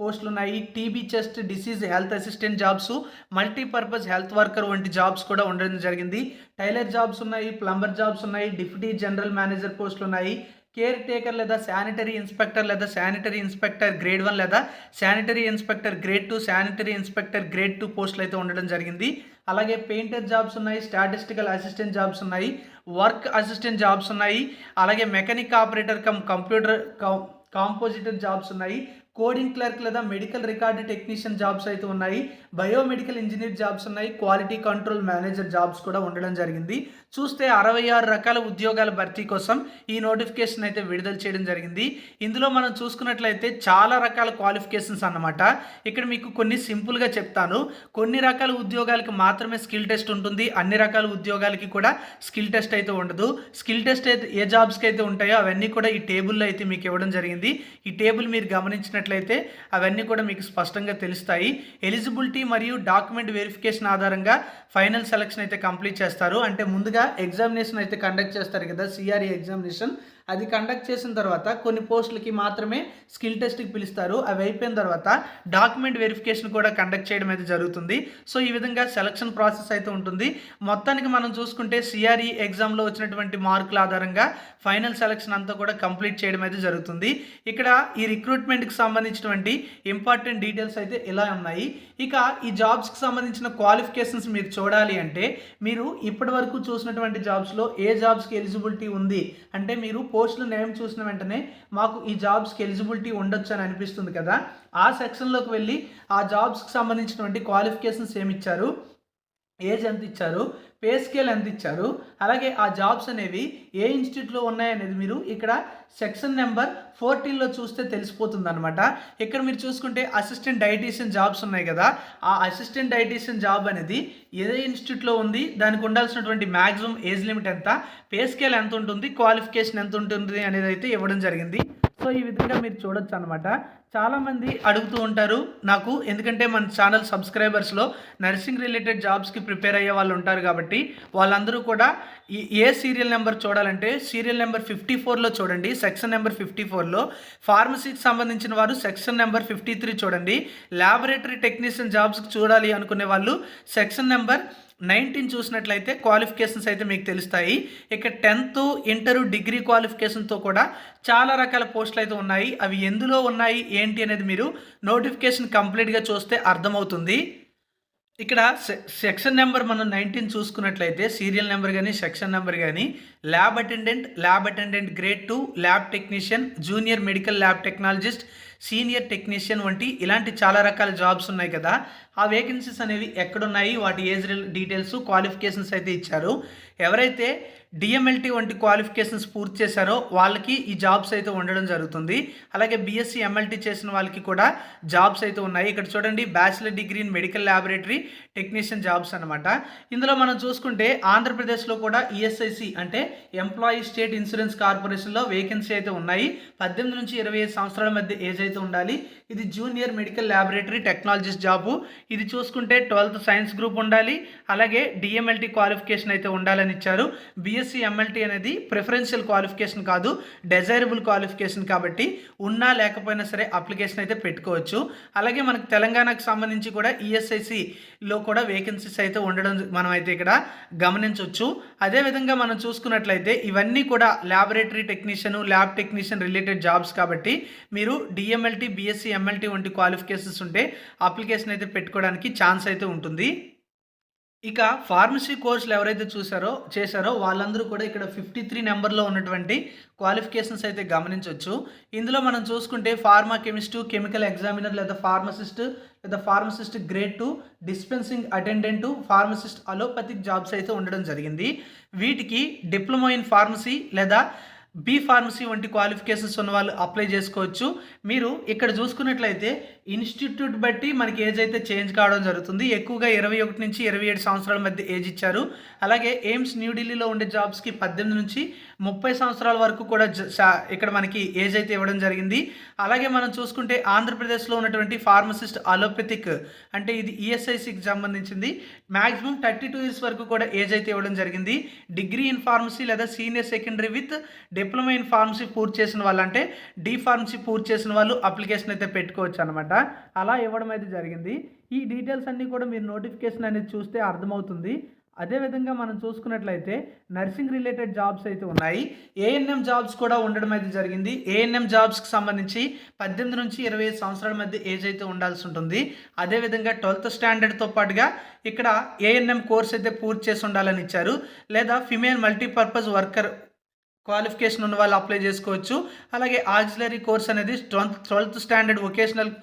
పోస్టులు ఉన్నాయి. TB chest disease health assistant jobs, multipurpose health worker వంటి జాబ్స్ కూడా ఉండడం జరిగింది. టైలర్ జాబ్స్ ఉన్నాయి. ప్లంబర్ జాబ్స్ ఉన్నాయి. డిప్యూటీ జనరల్ మేనేజర్ పోస్టులు ఉన్నాయి. కేర్ టేకర్ లేదా శానిటరీ ఇన్స్పెక్టర్ గ్రేడ్ 1 లేదా sanitary inspector grade 2, sanitary inspector grade 2 పోస్టులు అయితే ఉండడం జరిగింది. అలాగే పెయింటర్ జాబ్స్ ఉన్నాయి. స్టాటిస్టికల్ అసిస్టెంట్ జాబ్స్ ఉన్నాయి. వర్క్ అసిస్టెంట్ జాబ్స్ ఉన్నాయి. అలాగే mechanic operator cum computer compositor jobs ఉన్నాయి. కోడింగ్ క్లర్క్ లేదా మెడికల్ రికార్డు టెక్నీషియన్ జాబ్స్ అయితే ఉన్నాయి. బయోమెడికల్ ఇంజనీర్ జాబ్స్ ఉన్నాయి. క్వాలిటీ కంట్రోల్ మేనేజర్ జాబ్స్ కూడా ఉండడం జరిగింది. చూస్తే 66 రకాల ఉద్యోగాల భర్తీ కోసం ఈ నోటిఫికేషన్ అయితే విడుదల చేయడం జరిగింది. ఇందులో మనం చూసుకున్నట్లయితే చాలా రకాల క్వాలిఫికేషన్స్ అన్నమాట. ఇక్కడ మీకు కొన్ని సింపుల్గా చెప్తాను. కొన్ని రకాల ఉద్యోగాలకి మాత్రమే స్కిల్ టెస్ట్ ఉంటుంది. అన్ని రకాల ఉద్యోగాలకి కూడా స్కిల్ టెస్ట్ అయితే ఉండదు. స్కిల్ టెస్ట్ అయితే ఏ జాబ్స్కి అయితే ఉంటాయో అవన్నీ కూడా ఈ టేబుల్లో అయితే మీకు ఇవ్వడం జరిగింది. ఈ టేబుల్ మీరు గమనించినట్లయితే అవన్నీ కూడా మీకు స్పష్టంగా తెలుస్తాయి. ఎలిజిబిలిటీ మరియు డాక్యుమెంట్ వెరిఫికేషన్ ఆధారంగా ఫైనల్ సెలక్షన్ అయితే కంప్లీట్ చేస్తారు. అంటే ముందుగా ఎగ్జామినేషన్ అయితే కండక్ట్ చేస్తారు కదా, CRE ఎగ్జామినేషన్. అది కండక్ట్ చేసిన తర్వాత కొన్ని పోస్టులకి మాత్రమే స్కిల్ టెస్ట్కి పిలుస్తారు. అవి అయిపోయిన తర్వాత డాక్యుమెంట్ వెరిఫికేషన్ కూడా కండక్ట్ చేయడం అయితే జరుగుతుంది. సో ఈ విధంగా సెలక్షన్ ప్రాసెస్ అయితే ఉంటుంది. మొత్తానికి మనం చూసుకుంటే CRE ఎగ్జామ్లో వచ్చినటువంటి మార్కుల ఆధారంగా ఫైనల్ సెలక్షన్ అంతా కూడా కంప్లీట్ చేయడం అయితే జరుగుతుంది. ఇక్కడ ఈ రిక్రూట్మెంట్కి సంబంధించినటువంటి ఇంపార్టెంట్ డీటెయిల్స్ అయితే ఇలా ఉన్నాయి. ఇక ఈ జాబ్స్కి సంబంధించిన క్వాలిఫికేషన్స్ మీరు చూడాలి అంటే మీరు ఇప్పటి వరకు చూసినటువంటి జాబ్స్లో ఏ జాబ్స్కి ఎలిజిబిలిటీ ఉంది అంటే మీరు పోస్టుల నేమ్ చూసిన వెంటనే మాకు ఈ జాబ్స్కి ఎలిజిబిలిటీ ఉండొచ్చు అని అనిపిస్తుంది కదా, ఆ సెక్షన్లోకి వెళ్ళి ఆ జాబ్స్కి సంబంధించినటువంటి క్వాలిఫికేషన్స్ ఏమి ఇచ్చారు, ఏజ్ ఎంత ఇచ్చారు, పే స్కేల్ ఎంత ఇచ్చారు, అలాగే ఆ జాబ్స్ అనేవి ఏ ఇన్స్టిట్యూట్లో ఉన్నాయనేది మీరు ఇక్కడ సెక్షన్ నెంబర్ 14లో చూస్తే తెలిసిపోతుంది అనమాట. ఇక్కడ మీరు చూసుకుంటే అసిస్టెంట్ డైటీషియన్ జాబ్స్ ఉన్నాయి కదా, ఆ అసిస్టెంట్ డైటీషియన్ జాబ్ అనేది ఏ ఇన్స్టిట్యూట్లో ఉంది, దానికి ఉండాల్సినటువంటి మ్యాక్సిమం ఏజ్ లిమిట్ ఎంత, పే స్కేల్ ఎంత ఉంటుంది, క్వాలిఫికేషన్ ఎంత ఉంటుంది అనేది అయితే ఇవ్వడం జరిగింది. సో ఈ విధంగా మీరు చూడొచ్చు అనమాట. చాలామంది అడుగుతూ ఉంటారు నాకు, ఎందుకంటే మన ఛానల్ సబ్స్క్రైబర్స్లో నర్సింగ్ రిలేటెడ్ జాబ్స్కి ప్రిపేర్ అయ్యే వాళ్ళు ఉంటారు కాబట్టి వాళ్ళందరూ కూడా ఏ సీరియల్ నెంబర్ చూడాలంటే సీరియల్ నెంబర్ 54లో చూడండి, సెక్షన్ నెంబర్ 54లో. ఫార్మసీకి సంబంధించిన వారు సెక్షన్ నెంబర్ 53 చూడండి. ల్యాబొరేటరీ టెక్నీషియన్ జాబ్స్కి చూడాలి అనుకునే వాళ్ళు సెక్షన్ నెంబర్ 19 చూసినట్లయితే క్వాలిఫికేషన్స్ అయితే మీకు తెలుస్తాయి. ఇక 10th ఇంటర్ డిగ్రీ క్వాలిఫికేషన్తో కూడా చాలా రకాల పోస్టులు అయితే ఉన్నాయి. అవి ఎందులో ఉన్నాయి ఏంటి అనేది మీరు నోటిఫికేషన్ కంప్లీట్గా చూస్తే అర్థమవుతుంది. ఇక్కడ సెక్షన్ నెంబర్ మనం 19 చూసుకున్నట్లయితే సీరియల్ నెంబర్ కానీ సెక్షన్ నెంబర్ కానీ lab attendant grade 2, lab technician, junior medical lab technologist, senior technician వంటి ఇలాంటి చాలా రకాల జాబ్స్ ఉన్నాయి కదా. ఆ వేకెన్సీస్ అనేవి ఎక్కడున్నాయి, వాటి ఏజ్ డీటెయిల్స్, క్వాలిఫికేషన్స్ అయితే ఇచ్చారు. ఎవరైతే డిఎంఎల్టీ వంటి క్వాలిఫికేషన్స్ పూర్తి చేశారో వాళ్ళకి ఈ జాబ్స్ అయితే ఉండడం జరుగుతుంది. అలాగే బీఎస్సీ ఎంఎల్టీ చేసిన వాళ్ళకి కూడా జాబ్స్ అయితే ఉన్నాయి. ఇక్కడ చూడండి, bachelor degree in medical laboratory technician jobs అనమాట. ఇందులో మనం చూసుకుంటే ఆంధ్రప్రదేశ్లో కూడా ఈఎస్ఐసి అంటే ఎంప్లాయీ స్టేట్ ఇన్సూరెన్స్ కార్పొరేషన్లో వేకెన్సీ అయితే ఉన్నాయి. 18 నుంచి 25 సంవత్సరాల మధ్య ఏజ్ అయితే ఉండాలి. ఇది junior medical laboratory technologist job. ఇది చూసుకుంటే 12th సైన్స్ గ్రూప్ ఉండాలి, అలాగే డిఎంఎల్టీ క్వాలిఫికేషన్ అయితే ఉండాలని ఇచ్చారు. బీఎస్సీ ఎంఎల్టీ అనేది ప్రిఫరెన్షియల్ క్వాలిఫికేషన్ కాదు, డెజైరబుల్ క్వాలిఫికేషన్ కాబట్టి ఉన్నా లేకపోయినా సరే అప్లికేషన్ అయితే పెట్టుకోవచ్చు. అలాగే మనకు తెలంగాణకు సంబంధించి కూడా ఈఎస్ఐసిలో కూడా వేకెన్సీస్ అయితే ఉండడం మనం అయితే ఇక్కడ గమనించవచ్చు. అదేవిధంగా మనం చూసుకున్నట్లయితే ఇవన్నీ కూడా laboratory technician, lab technician related jobs కాబట్టి మీరు డిఎంఎల్టీ, బీఎస్సీ ఎంఎల్టీ వంటి క్వాలిఫికేషన్స్ ఉంటే అప్లికేషన్ అయితే పెట్టుకోవడానికి ఛాన్స్ అయితే ఉంటుంది. ఇక ఫార్మసీ కోర్సులు ఎవరైతే చేశారో వాళ్ళందరూ కూడా ఇక్కడ 53 నెంబర్లో ఉన్నటువంటి క్వాలిఫికేషన్స్ అయితే గమనించవచ్చు. ఇందులో మనం చూసుకుంటే ఫార్మా కెమిస్టు, కెమికల్ ఎగ్జామినర్ లేదా pharmacist grade 2, dispensing attendant, pharmacist allopathic jobs అయితే ఉండడం జరిగింది. వీటికి డిప్లొమా ఇన్ ఫార్మసీ లేదా బీ ఫార్మసీ వంటి క్వాలిఫికేషన్స్ ఉన్న వాళ్ళు అప్లై చేసుకోవచ్చు. మీరు ఇక్కడ చూసుకున్నట్లయితే ఇన్స్టిట్యూట్ బట్టి మనకి ఏజ్ అయితే చేంజ్ కావడం జరుగుతుంది. ఎక్కువగా 21 నుంచి 27 సంవత్సరాల మధ్య ఏజ్ ఇచ్చారు. అలాగే ఎయిమ్స్ న్యూఢిల్లీలో ఉండే జాబ్స్కి 18 నుంచి 30 సంవత్సరాల వరకు కూడా ఇక్కడ మనకి ఏజ్ అయితే ఇవ్వడం జరిగింది. అలాగే మనం చూసుకుంటే ఆంధ్రప్రదేశ్లో ఉన్నటువంటి ఫార్మసిస్ట్ అలోపతిక్ అంటే ఇది ఈఎస్ఐసికి సంబంధించింది. మ్యాక్సిమం 32 ఇయర్స్ వరకు కూడా ఏజ్ అయితే ఇవ్వడం జరిగింది. డిగ్రీ ఇన్ ఫార్మసీ లేదా senior secondary with diploma in pharmacy పూర్తి చేసిన వాళ్ళు అంటే డి ఫార్మసీ పూర్తి చేసిన వాళ్ళు అప్లికేషన్ అయితే పెట్టుకోవచ్చు అనమాట. అలా ఇవ్వడం అయితే జరిగింది. ఈ డీటెయిల్స్ అన్నీ కూడా మీరు నోటిఫికేషన్ అనేది చూస్తే అర్థమవుతుంది. అదేవిధంగా మనం చూసుకున్నట్లయితే నర్సింగ్ రిలేటెడ్ జాబ్స్ అయితే ఉన్నాయి. ఏఎన్ఎం జాబ్స్ కూడా ఉండడం అయితే జరిగింది. ఏఎన్ఎం జాబ్స్కి సంబంధించి 18 నుంచి 25 సంవత్సరాల మధ్య ఏజ్ అయితే ఉండాల్సి ఉంటుంది. అదేవిధంగా 12th స్టాండర్డ్తో పాటుగా ఇక్కడ ఏఎన్ఎం కోర్స్ అయితే పూర్తి చేసి ఉండాలని ఇచ్చారు. లేదా ఫిమేల్ మల్టీపర్పస్ వర్కర్ క్వాలిఫికేషన్ ఉన్న వాళ్ళు అప్లై చేసుకోవచ్చు. అలాగే ఆక్సిలరీ కోర్స్ అనేది 12th స్టాండర్డ్ వొకేషనల్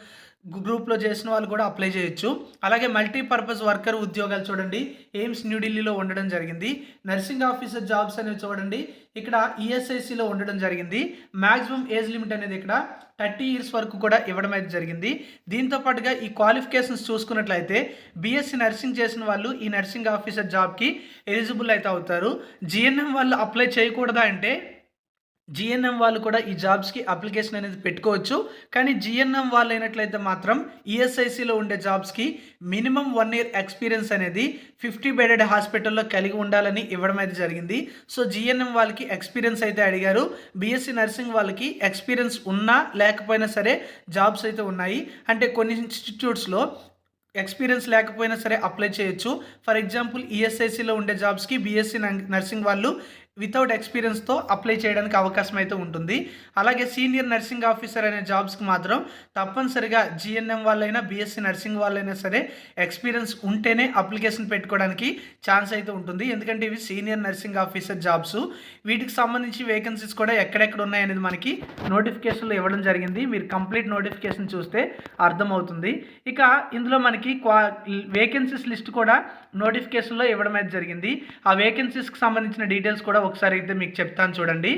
గ్రూప్లో చేసిన వాళ్ళు కూడా అప్లై చేయొచ్చు. అలాగే మల్టీపర్పస్ వర్కర్ ఉద్యోగాలు చూడండి ఎయిమ్స్ న్యూఢిల్లీలో ఉండడం జరిగింది. నర్సింగ్ ఆఫీసర్ జాబ్స్ అనేవి చూడండి ఇక్కడ ఈఎస్ఐసిలో ఉండడం జరిగింది. మ్యాక్సిమం ఏజ్ లిమిట్ అనేది ఇక్కడ 30 ఇయర్స్ వరకు కూడా ఇవ్వడం అయితే జరిగింది. దీంతో పాటుగా ఈ క్వాలిఫికేషన్స్ చూసుకున్నట్లయితే బీఎస్సీ నర్సింగ్ చేసిన వాళ్ళు ఈ నర్సింగ్ ఆఫీసర్ జాబ్కి ఎలిజిబుల్ అయితే అవుతారు. జిఎన్ఎం వాళ్ళు అప్లై చేయకూడదా అంటే జిఎన్ఎం వాళ్ళు కూడా ఈ జాబ్స్కి అప్లికేషన్ అనేది పెట్టుకోవచ్చు. కానీ జిఎన్ఎం వాళ్ళు అయినట్లయితే మాత్రం ఈఎస్ఐసిలో ఉండే జాబ్స్కి మినిమం 1 year ఎక్స్పీరియన్స్ అనేది 50 బెడెడ్ హాస్పిటల్లో కలిగి ఉండాలని ఇవ్వడం అయితే జరిగింది. సో జిఎన్ఎం వాళ్ళకి ఎక్స్పీరియన్స్ అయితే అడిగారు. బీఎస్సీ నర్సింగ్ వాళ్ళకి ఎక్స్పీరియన్స్ ఉన్నా లేకపోయినా సరే జాబ్స్ అయితే ఉన్నాయి. అంటే కొన్ని ఇన్స్టిట్యూట్స్లో ఎక్స్పీరియన్స్ లేకపోయినా సరే అప్లై చేయొచ్చు. ఫర్ ఎగ్జాంపుల్ ఈఎస్ఐసిలో ఉండే జాబ్స్కి బీఎస్సీ నర్సింగ్ వాళ్ళు వితౌట్ ఎక్స్పీరియన్స్తో అప్లై చేయడానికి అవకాశం అయితే ఉంటుంది. అలాగే సీనియర్ నర్సింగ్ ఆఫీసర్ అనే జాబ్స్కి మాత్రం తప్పనిసరిగా జిఎన్ఎం వాళ్ళైనా బీఎస్సీ నర్సింగ్ వాళ్ళైనా సరే ఎక్స్పీరియన్స్ ఉంటేనే అప్లికేషన్ పెట్టుకోవడానికి ఛాన్స్ అయితే ఉంటుంది. ఎందుకంటే ఇవి సీనియర్ నర్సింగ్ ఆఫీసర్ జాబ్స్. వీటికి సంబంధించి వేకెన్సీస్ కూడా ఎక్కడెక్కడ ఉన్నాయనేది మనకి నోటిఫికేషన్లో ఇవ్వడం జరిగింది. మీరు కంప్లీట్ నోటిఫికేషన్ చూస్తే అర్థమవుతుంది. ఇక ఇందులో మనకి వేకెన్సీస్ లిస్ట్ కూడా నోటిఫికేషన్లో ఇవ్వడం అయితే జరిగింది. ఆ వేకెన్సీస్కి సంబంధించిన డీటెయిల్స్ కూడా ఒకసారి అయితే మీకు చెప్తాను చూడండి.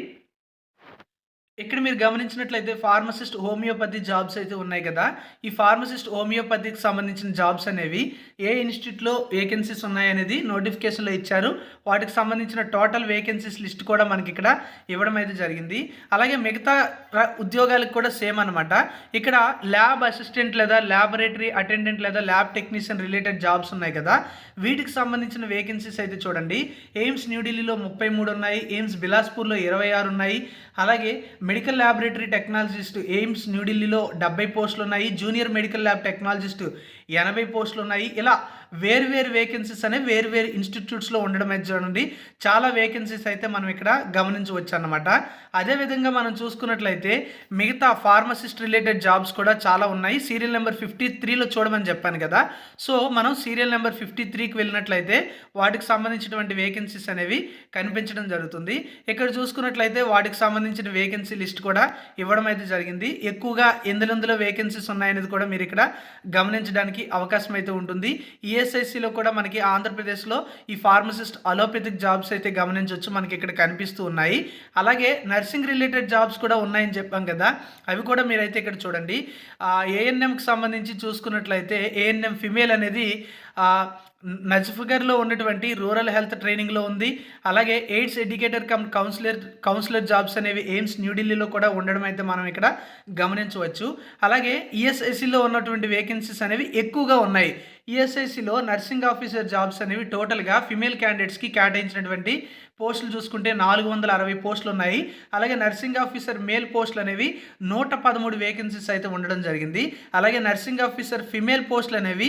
ఇక్కడ మీరు గమనించినట్లయితే ఫార్మసిస్ట్ హోమియోపతి జాబ్స్ అయితే ఉన్నాయి కదా. ఈ ఫార్మసిస్ట్ హోమియోపతికి సంబంధించిన జాబ్స్ అనేవి ఏ ఇన్స్టిట్యూట్లో వేకెన్సీస్ ఉన్నాయనేది నోటిఫికేషన్లో ఇచ్చారు. వాటికి సంబంధించిన టోటల్ వేకెన్సీస్ లిస్ట్ కూడా మనకి ఇక్కడ ఇవ్వడం అయితే జరిగింది. అలాగే మిగతా ఉద్యోగాలకు కూడా సేమ్ అనమాట. ఇక్కడ ల్యాబ్ అసిస్టెంట్ లేదా ల్యాబొరేటరీ అటెండెంట్ లేదా ల్యాబ్ టెక్నీషియన్ రిలేటెడ్ జాబ్స్ ఉన్నాయి కదా. వీటికి సంబంధించిన వేకెన్సీస్ అయితే చూడండి ఎయిమ్స్ న్యూఢిల్లీలో 33 ఉన్నాయి, ఎయిమ్స్ బిలాస్పూర్లో 26 ఉన్నాయి. అలాగే మెడికల్ ల్యాబొరేటరీ టెక్నాలజిస్ట్ ఎయిమ్స్ న్యూఢిల్లీలో 70 పోస్టులు ఉన్నాయి. జూనియర్ మెడికల్ ల్యాబ్ టెక్నాలజిస్ట్ 80 పోస్టులు ఉన్నాయి. ఇలా వేరు వేకెన్సీస్ అనేవి వేరు ఇన్స్టిట్యూట్స్‌లో ఉండడం అయితే చూడండి. చాలా వేకెన్సీస్ అయితే మనం ఇక్కడ గమనించవచ్చన్నమాట. అదేవిధంగా మనం చూసుకున్నట్లయితే మిగతా ఫార్మసిస్ట్ రిలేటెడ్ జాబ్స్ కూడా చాలా ఉన్నాయి. సీరియల్ నెంబర్ 53లో చూడమని చెప్పాను కదా! సో, మనం సీరియల్ నెంబర్ 53కి వెళ్ళినట్లయితే వాటికి సంబంధించినటువంటి వేకెన్సీస్ అనేవి కనిపించడం జరుగుతుంది. ఇక్కడ చూసుకున్నట్లయితే వాటికి సంబంధించిన వేకెన్సీ లిస్ట్ కూడా ఇవ్వడం అయితే జరిగింది. ఎక్కువగా ఎందులో వేకెన్సీస్ ఉన్నాయనేది కూడా మీరు ఇక్కడ గమనించడానికి అవకాశం అయితే ఉంటుంది. ఈఎస్ఐసిలో కూడా మనకి ఆంధ్రప్రదేశ్లో ఈ ఫార్మసిస్ట్ అలోపతిక్ జాబ్స్ అయితే గమనించవచ్చు, మనకి ఇక్కడ కనిపిస్తూ ఉన్నాయి. అలాగే నర్సింగ్ రిలేటెడ్ జాబ్స్ కూడా ఉన్నాయని చెప్పాం కదా, అవి కూడా మీరైతే ఇక్కడ చూడండి. ఏఎన్ఎంకి సంబంధించి చూసుకున్నట్లయితే ఏఎన్ఎం ఫిమేల్ అనేది నజ్ఫ్గర్లో ఉన్నటువంటి రూరల్ హెల్త్ ట్రైనింగ్లో ఉంది. అలాగే AIDS educator cum counsellor jobs అనేవి ఎయిమ్స్ న్యూఢిల్లీలో కూడా ఉండడం అయితే మనం ఇక్కడ గమనించవచ్చు. అలాగే ఈఎస్ఐసిలో ఉన్నటువంటి వేకెన్సీస్ అనేవి ఎక్కువగా ఉన్నాయి. ఈఎస్ఐసిలో నర్సింగ్ ఆఫీసర్ జాబ్స్ అనేవి టోటల్గా ఫిమేల్ క్యాండిడేట్స్కి కేటాయించినటువంటి పోస్టులు చూసుకుంటే 460 పోస్టులు ఉన్నాయి. అలాగే నర్సింగ్ ఆఫీసర్ మేల్ పోస్టులు అనేవి 113 వేకెన్సీస్ అయితే ఉండడం జరిగింది. అలాగే నర్సింగ్ ఆఫీసర్ ఫిమేల్ పోస్టులు అనేవి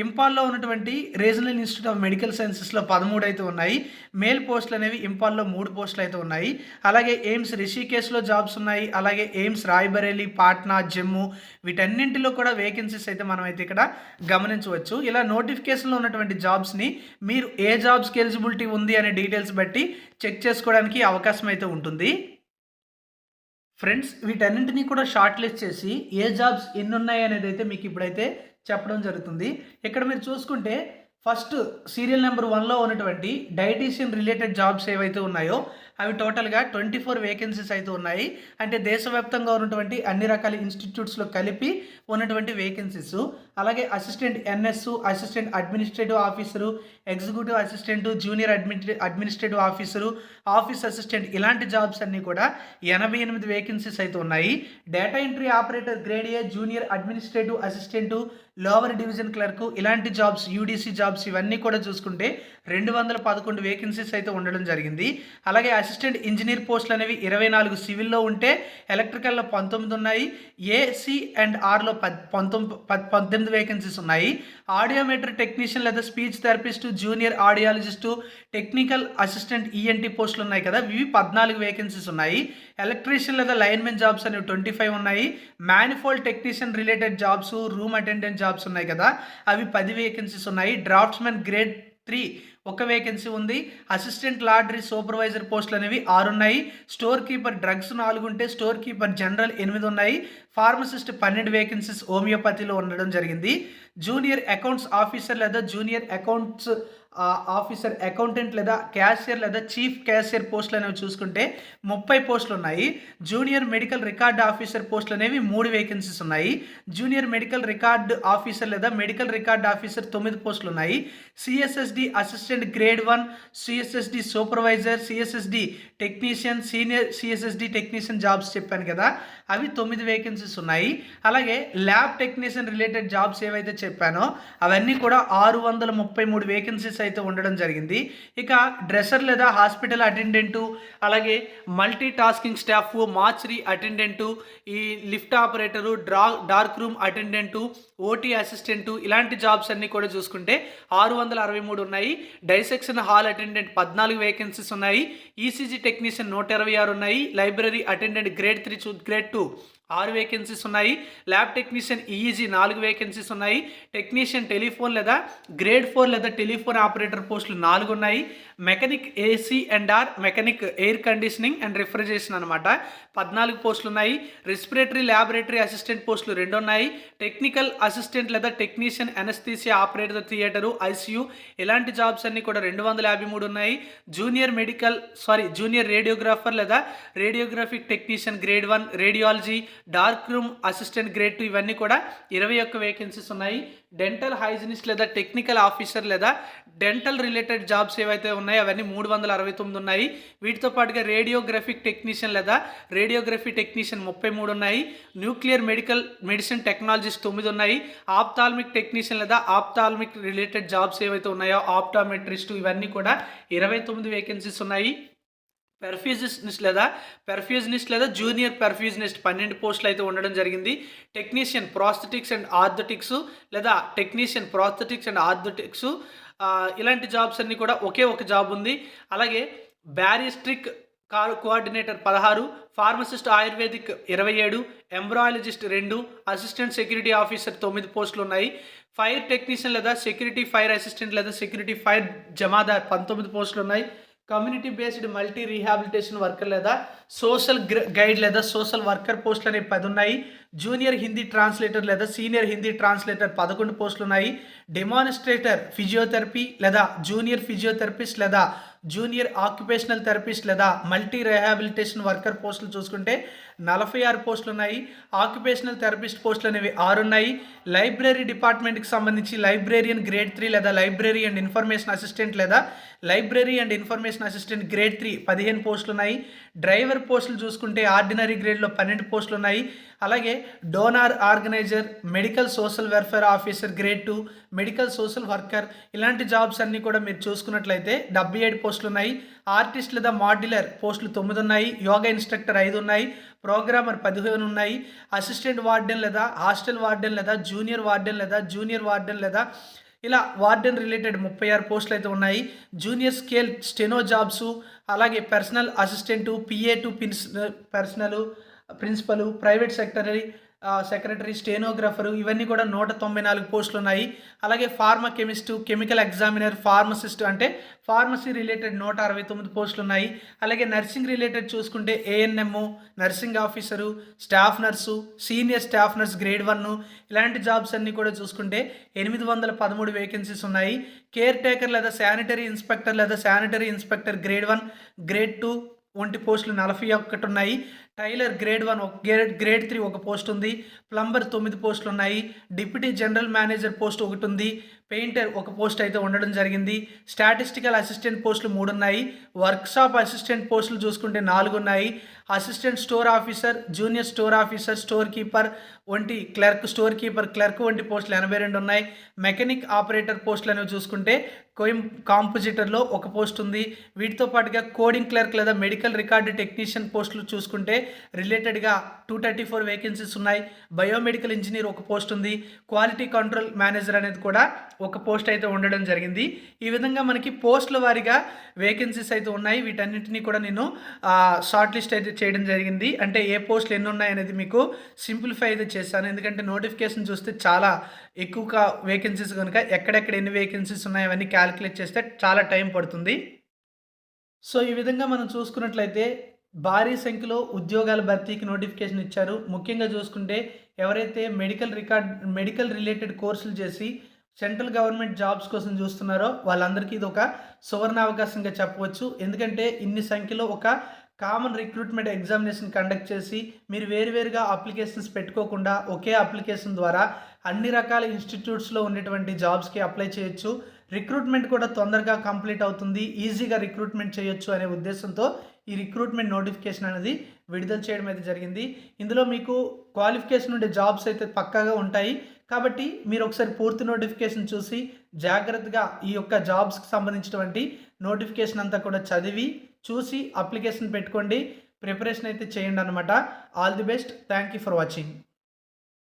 ఇంపాల్లో ఉన్నటువంటి రీజనల్ ఇన్స్టిట్యూట్ ఆఫ్ మెడికల్ సైన్సెస్లో 13 అయితే ఉన్నాయి. మేల్ పోస్టులు అనేవి ఇంపాల్లో 3 పోస్టులు అయితే ఉన్నాయి. అలాగే ఎయిమ్స్ రిషికేశ్లో జాబ్స్ ఉన్నాయి. అలాగే ఎయిమ్స్ రాయ్బరేలీ, పాట్నా, జమ్మూ వీటన్నింటిలో కూడా వేకెన్సీస్ అయితే మనం అయితే ఇక్కడ గమనించవచ్చు. ఇలా నోటిఫికేషన్లో ఉన్నటువంటి జాబ్స్ని మీరు ఏ జాబ్స్కి ఎలిజిబిలిటీ ఉంది అనే డీటెయిల్స్ బట్టి చెక్ చేసుకోవడానికి అవకాశం అయితే ఉంటుంది. ఫ్రెండ్స్, వీటన్నింటినీ కూడా షార్ట్ లిస్ట్ చేసి ఏ జాబ్స్ ఎన్ని ఉన్నాయి అనేది అయితే మీకు ఇప్పుడైతే చెప్పడం జరుగుతుంది. ఇక్కడ మీరు చూసుకుంటే ఫస్ట్ సీరియల్ నెంబర్ 1లో ఉన్నటువంటి డైటీషియన్ రిలేటెడ్ జాబ్స్ ఏవైతే ఉన్నాయో అవి టోటల్గా 24 వేకెన్సీస్ అయితే ఉన్నాయి. అంటే దేశవ్యాప్తంగా ఉన్నటువంటి అన్ని రకాల ఇన్స్టిట్యూట్స్లో కలిపి ఉన్నటువంటి వేకెన్సీస్. అలాగే assistant NS, assistant administrative officer, executive assistant, junior administrative officer, office assistant ఇలాంటి జాబ్స్ అన్నీ కూడా 88 వేకెన్సీస్ అయితే ఉన్నాయి. Data entry operator grade A, junior administrative assistant, lower division clerk ఇలాంటి జాబ్స్, యూడీసీ జాబ్స్ ఇవన్నీ కూడా చూసుకుంటే 211 వేకెన్సీస్ అయితే ఉండడం జరిగింది. అలాగే అసిస్టెంట్ ఇంజనీర్ పోస్టులు అనేవి 24 సివిల్లో ఉంటే ఎలక్ట్రికల్లో 19 ఉన్నాయి. ఏసీ అండ్ ఆర్లో 18 వేకెన్సీస్ ఉన్నాయి. ఆడియోమెట్రీ టెక్నీషియన్ లేదా speech therapist, junior audiologist, technical assistant ENT పోస్టులు ఉన్నాయి కదా, ఇవి 14 వేకెన్సీస్ ఉన్నాయి. ఎలక్ట్రీషియన్ లేదా లైన్మెన్ జాబ్స్ అనేవి 25 ఉన్నాయి. Manifold technician related jobs, room attendant jobs ఉన్నాయి కదా, అవి 10 వేకెన్సీస్ ఉన్నాయి. డ్రాఫ్ట్స్మెన్ గ్రేడ్ 3 ఒక వేకెన్సీ ఉంది. అసిస్టెంట్ లాండ్రీ సూపర్వైజర్ పోస్టులు అనేవి 6 ఉన్నాయి. స్టోర్ కీపర్ డ్రగ్స్ 4 ఉంటే స్టోర్ కీపర్ జనరల్ 8 ఉన్నాయి. ఫార్మసిస్ట్ 12 వేకెన్సీస్ హోమియోపతిలో ఉండడం జరిగింది. జూనియర్ అకౌంట్స్ ఆఫీసర్ లేదా జూనియర్ అకౌంట్స్ ఆఫీసర్ అకౌంటెంట్ లేదా క్యాషియర్ లేదా చీఫ్ క్యాషియర్ పోస్టులు అనేవి చూసుకుంటే 30 పోస్టులు ఉన్నాయి. జూనియర్ మెడికల్ రికార్డ్ ఆఫీసర్ పోస్టులు అనేవి 3 వేకెన్సీస్ ఉన్నాయి. జూనియర్ మెడికల్ రికార్డ్ ఆఫీసర్ లేదా మెడికల్ రికార్డ్ ఆఫీసర్ 9 పోస్టులు ఉన్నాయి. CSSD assistant grade 1, CSSD supervisor, CSSD technician, senior CSSD technician jobs చెప్పాను కదా, అవి 9 వేకెన్సీస్ ఉన్నాయి. అలాగే ల్యాబ్ టెక్నీషియన్ రిలేటెడ్ జాబ్స్ ఏవైతే చెప్పానో అవన్నీ కూడా 633 వేకెన్సీస్ అయితే ఉండడం జరిగింది. ఇక డ్రెస్సర్ లేదా హాస్పిటల్ అటెండెంటు, అలాగే multi tasking staff, mortuary attendant, ఈ lift operator, dark room attendant, OT assistant ఇలాంటి జాబ్స్ అన్నీ కూడా చూసుకుంటే 663 ఉన్నాయి. డైసెక్షన్ హాల్ అటెండెంట్ 14 వేకెన్సీస్ ఉన్నాయి. ఈసీజీ టెక్నీషియన్ 126 ఉన్నాయి. Library attendant grade 3, grade 2 6 vacancies ఉన్నాయి. ల్యాబ్ టెక్నీషియన్ ఈఈజీ 4 వేకెన్సీస్ ఉన్నాయి. టెక్నీషియన్ టెలిఫోన్ లేదా గ్రేడ్ 4 లేదా టెలిఫోన్ ఆపరేటర్ పోస్టులు 4 ఉన్నాయి. Mechanic AC and R, mechanic air conditioning and refrigeration అనమాట 14 పోస్టులు ఉన్నాయి. రెస్పిరేటరీ ల్యాబొరేటరీ అసిస్టెంట్ పోస్టులు 2 ఉన్నాయి. టెక్నికల్ అసిస్టెంట్ లేదా technician anaesthesia operator theatre, ICU ఇలాంటి జాబ్స్ అన్ని కూడా 253 ఉన్నాయి. జూనియర్ రేడియోగ్రాఫర్ లేదా radiographic technician grade 1, radiology, dark room assistant grade 2 ఇవన్నీ కూడా 21 వేకెన్సీస్ ఉన్నాయి. డెంటల్ హైజినిస్ట్ లేదా టెక్నికల్ ఆఫీసర్ లేదా డెంటల్ రిలేటెడ్ జాబ్స్ ఏవైతే ఉన్నాయో అవన్నీ 369 ఉన్నాయి. వీటితో పాటుగా రేడియోగ్రఫిక్ టెక్నీషియన్ లేదా రేడియోగ్రఫీ టెక్నీషియన్ 33 ఉన్నాయి. న్యూక్లియర్ మెడిసిన్ టెక్నాలజిస్ట్ 9 ఉన్నాయి. ఆప్థాల్మిక్ టెక్నీషియన్ లేదా ఆప్థాల్మిక్ రిలేటెడ్ జాబ్స్ ఏవైతే ఉన్నాయో ఆప్టామెట్రిస్ట్ ఇవన్నీ కూడా 29 వేకెన్సీస్ ఉన్నాయి. పెర్ఫ్యూజనిస్ట్ లేదా జూనియర్ పెర్ఫ్యూజనిస్ట్ 12 పోస్టులు అయితే ఉండడం జరిగింది. టెక్నీషియన్ ప్రాస్థెటిక్స్ అండ్ ఆర్థోటిక్స్ లేదా టెక్నీషియన్ ప్రాస్థెటిక్స్ అండ్ ఆర్థోటిక్స్ ఇలాంటి జాబ్స్ అన్నీ కూడా ఒకే ఒక జాబ్ ఉంది. అలాగే bariatric coordinator 16, pharmacist Ayurvedic 27, embryologist 2, assistant security officer 9 పోస్టులు ఉన్నాయి. ఫైర్ టెక్నీషియన్ లేదా సెక్యూరిటీ ఫైర్ అసిస్టెంట్ లేదా సెక్యూరిటీ ఫైర్ జమాదార్ 19 పోస్టులు ఉన్నాయి. Community based multi rehabilitation worker లేదా సోషల్ గైడ్ లేదా సోషల్ వర్కర్ పోస్టులు అనేవి 10 ఉన్నాయి. జూనియర్ హిందీ ట్రాన్స్లేటర్ లేదా సీనియర్ హిందీ ట్రాన్స్లేటర్ 11 పోస్టులు ఉన్నాయి. డెమాన్స్ట్రేటర్ ఫిజియోథెరపీ లేదా జూనియర్ ఫిజియోథెరపిస్ట్ లేదా జూనియర్ ఆక్యుపేషనల్ థెరపిస్ట్ లేదా మల్టీ రీహాబిలిటేషన్ వర్కర్ పోస్టులు చూసుకుంటే 46 పోస్టులు ఉన్నాయి. ఆక్యుపేషనల్ థెరపిస్ట్ పోస్టులు అనేవి 6 ఉన్నాయి. లైబ్రరీ డిపార్ట్మెంట్కి సంబంధించి లైబ్రేరియన్ గ్రేడ్ 3 లేదా లైబ్రరీ అండ్ ఇన్ఫర్మేషన్ అసిస్టెంట్ లేదా library and information assistant grade 3 15 పోస్టులు ఉన్నాయి. డ్రైవర్ పోస్టులు చూసుకుంటే ఆర్డినరీ గ్రేడ్లో 12 పోస్టులు ఉన్నాయి. అలాగే donor organiser, medical social welfare officer grade 2, medical social worker ఇలాంటి జాబ్స్ అన్నీ కూడా మీరు చూసుకున్నట్లయితే 77 పోస్టులు ఉన్నాయి. ఆర్టిస్ట్ లేదా మాడ్యులర్ పోస్టులు 9 ఉన్నాయి. యోగా ఇన్స్ట్రక్టర్ 5 ఉన్నాయి. ప్రోగ్రామర్ 15 ఉన్నాయి. అసిస్టెంట్ వార్డెన్ లేదా హాస్టల్ వార్డెన్ లేదా జూనియర్ వార్డెన్ లేదా ఇలా వార్డెన్ రిలేటెడ్ 36 పోస్టులు అయితే ఉన్నాయి. జూనియర్ స్కేల్ స్టెనో జాబ్స్, అలాగే personal assistant, PA to principal, private secretary, stenographer ఇవన్నీ కూడా 194 పోస్టులు ఉన్నాయి. అలాగే pharma chemist, chemical examiner, pharmacist అంటే ఫార్మసీ రిలేటెడ్ 169 పోస్టులు ఉన్నాయి. అలాగే నర్సింగ్ రిలేటెడ్ చూసుకుంటే ANM, nursing officer, staff nurse, senior staff nurse grade 1 ఇలాంటి జాబ్స్ అన్నీ కూడా చూసుకుంటే 813 వేకెన్సీస్ ఉన్నాయి. కేర్ టేకర్ లేదా శానిటరీ ఇన్స్పెక్టర్ గ్రేడ్ 1, గ్రేడ్ 2 వంటి పోస్టులు 41 ఉన్నాయి. టైలర్ గ్రేడ్ 1 గ్రేడ్ 3 ఒక పోస్ట్ ఉంది. ప్లంబర్ 9 పోస్టులు ఉన్నాయి. డిప్యూటీ జనరల్ మేనేజర్ పోస్ట్ ఒకటి ఉంది. పెయింటర్ ఒక పోస్ట్ అయితే ఉండడం జరిగింది. స్టాటిస్టికల్ అసిస్టెంట్ పోస్టులు 3 ఉన్నాయి. వర్క్షాప్ అసిస్టెంట్ పోస్టులు చూసుకుంటే 4 ఉన్నాయి. Assistant store officer, junior store officer, store keeper వంటి క్లర్క్ వంటి పోస్టులు 82 ఉన్నాయి. మెకానిక్ ఆపరేటర్ పోస్టులు అనేవి చూసుకుంటే కాంపోజిటర్లో ఒక పోస్ట్ ఉంది. వీటితో పాటుగా కోడింగ్ క్లర్క్ లేదా మెడికల్ రికార్డు టెక్నీషియన్ పోస్టులు చూసుకుంటే రిలేటెడ్గా 234 వేకెన్సీస్ ఉన్నాయి. బయోమెడికల్ ఇంజనీర్ ఒక పోస్ట్ ఉంది. క్వాలిటీ కంట్రోల్ మేనేజర్ అనేది కూడా ఒక పోస్ట్ అయితే ఉండడం జరిగింది. ఈ విధంగా మనకి పోస్టుల వారీగా వేకెన్సీస్ అయితే ఉన్నాయి. వీటన్నిటినీ కూడా నేను షార్ట్ లిస్ట్ అయితే చేయడం జరిగింది. అంటే ఏ పోస్టులు ఎన్ని ఉన్నాయి అనేది మీకు సింప్లిఫై అయితే చేశాను. ఎందుకంటే నోటిఫికేషన్ చూస్తే చాలా ఎక్కువగా వేకెన్సీస్ కనుక ఎక్కడెక్కడ ఎన్ని వేకెన్సీస్ ఉన్నాయి అవన్నీ క్యాలిక్యులేట్ చేస్తే చాలా టైం పడుతుంది. సో ఈ విధంగా మనం చూసుకున్నట్లయితే భారీ సంఖ్యలో ఉద్యోగాల భర్తీకి నోటిఫికేషన్ ఇచ్చారు. ముఖ్యంగా చూసుకుంటే ఎవరైతే మెడికల్ రిలేటెడ్ కోర్సులు చేసి సెంట్రల్ గవర్నమెంట్ జాబ్స్ కోసం చూస్తున్నారో వాళ్ళందరికీ ఇది ఒక సువర్ణ అవకాశంగా చెప్పవచ్చు. ఎందుకంటే ఇన్ని సంఖ్యలో ఒక కామన్ రిక్రూట్మెంట్ ఎగ్జామినేషన్ కండక్ట్ చేసి మీరు వేరువేరుగా అప్లికేషన్స్ పెట్టుకోకుండా ఒకే అప్లికేషన్ ద్వారా అన్ని రకాల ఇన్స్టిట్యూట్స్లో ఉండేటువంటి జాబ్స్కి అప్లై చేయొచ్చు. రిక్రూట్మెంట్ కూడా తొందరగా కంప్లీట్ అవుతుంది, ఈజీగా రిక్రూట్మెంట్ చేయొచ్చు అనే ఉద్దేశంతో ఈ రిక్రూట్మెంట్ నోటిఫికేషన్ అనేది విడుదల చేయడం అయితే జరిగింది. ఇందులో మీకు క్వాలిఫికేషన్ ఉండే జాబ్స్ అయితే పక్కాగా ఉంటాయి. కాబట్టి మీరు ఒకసారి పూర్తి నోటిఫికేషన్ చూసి జాగ్రత్తగా ఈ యొక్క జాబ్స్కి సంబంధించినటువంటి నోటిఫికేషన్ అంతా కూడా చూసి అప్లికేషన్ పెట్టుకోండి, ప్రిపరేషన్ అయితే చేయండి అనమాట. All the best. Thank you for watching.